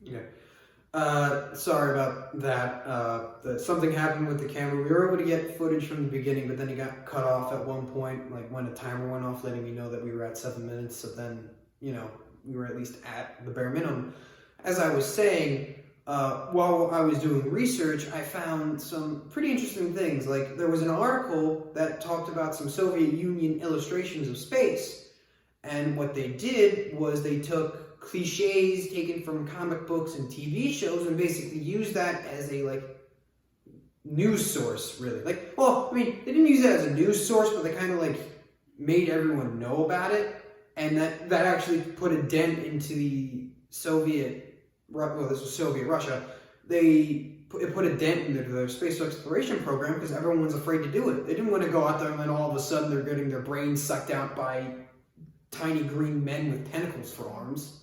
Yeah. Sorry about that. Something happened with the camera. We were able to get footage from the beginning, but then it got cut off at one point, like when a timer went off, letting me know that we were at 7 minutes. So then, we were at least at the bare minimum. As I was saying, while I was doing research, I found some pretty interesting things. Like, there was an article that talked about some Soviet Union illustrations of space. And what they did was they took cliches taken from comic books and TV shows and basically used that as a news source, really. They didn't use it as a news source, but they kind of made everyone know about it, and that actually put a dent into the this was Soviet Russia. It put a dent into their space exploration program because everyone was afraid to do it. They didn't want to go out there and then all of a sudden they're getting their brains sucked out by tiny green men with tentacles for arms.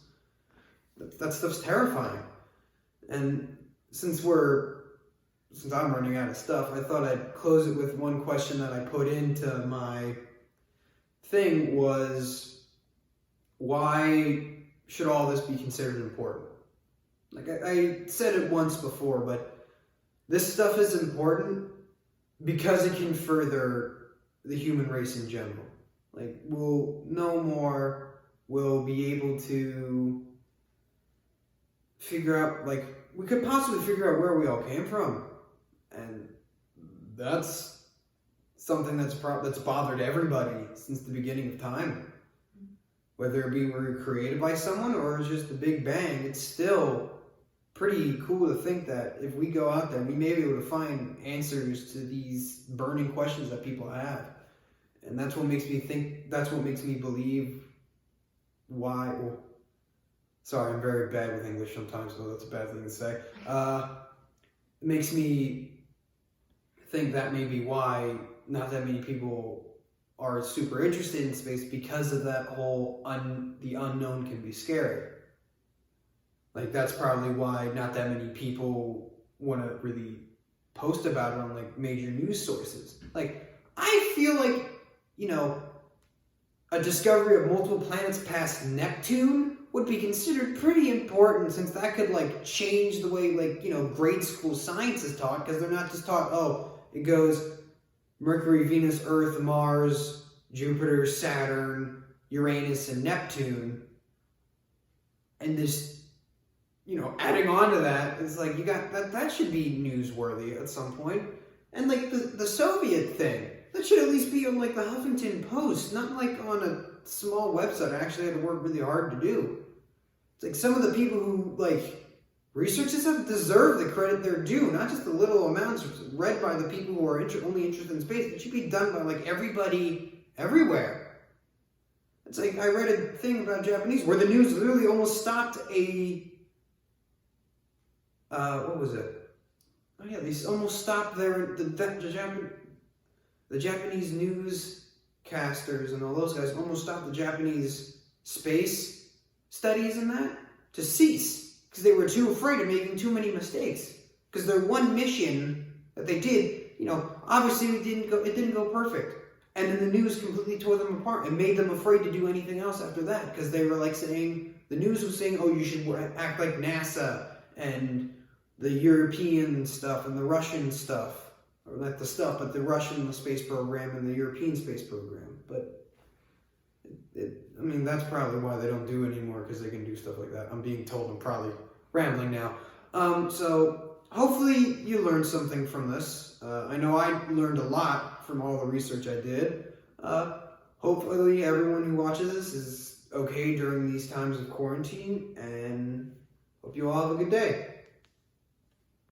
That stuff's terrifying. And since I'm running out of stuff, I thought I'd close it with one question that I put into my thing was, why should all this be considered important? I said it once before, but this stuff is important because it can further the human race in general. We'll know more, we'll be able to figure out, we could possibly figure out where we all came from. And that's something that's bothered everybody since the beginning of time. Whether it be we were created by someone or it's just the Big Bang, it's still pretty cool to think that if we go out there, we may be able to find answers to these burning questions that people have. And that's what makes me believe why. Well, sorry, I'm very bad with English sometimes, so that's a bad thing to say. It makes me think that may be why not that many people are super interested in space, because of that whole the unknown can be scary. That's probably why not that many people want to really post about it on major news sources. I feel a discovery of multiple planets past Neptune would be considered pretty important, since that could change the way grade school science is taught, because they're not just taught, it goes Mercury, Venus, Earth, Mars, Jupiter, Saturn, Uranus, and Neptune, and this adding on to that is you got that should be newsworthy at some point. And the Soviet thing, that should at least be on the Huffington Post, not on a small website I actually had to work really hard to do. It's some of the people who research this stuff deserve the credit they're due, not just the little amounts read by the people who are only interested in space. It should be done by everybody everywhere. It's I read a thing about Japanese where the news literally almost stopped what was it? Oh yeah, they almost stopped the Japanese newscasters and all those guys almost stopped the Japanese space studies and that to cease, because they were too afraid of making too many mistakes. Because their one mission that they did, obviously it didn't go perfect. And then the news completely tore them apart and made them afraid to do anything else after that, because they were saying, the news was saying, you should act like NASA and the European stuff and the Russian stuff. Or not the stuff, but the Russian space program and the European space program. But, that's probably why they don't do it anymore, because they can do stuff like that. I'm being told I'm probably rambling now. So, hopefully you learned something from this. I know I learned a lot from all the research I did. Hopefully everyone who watches this is okay during these times of quarantine, and hope you all have a good day.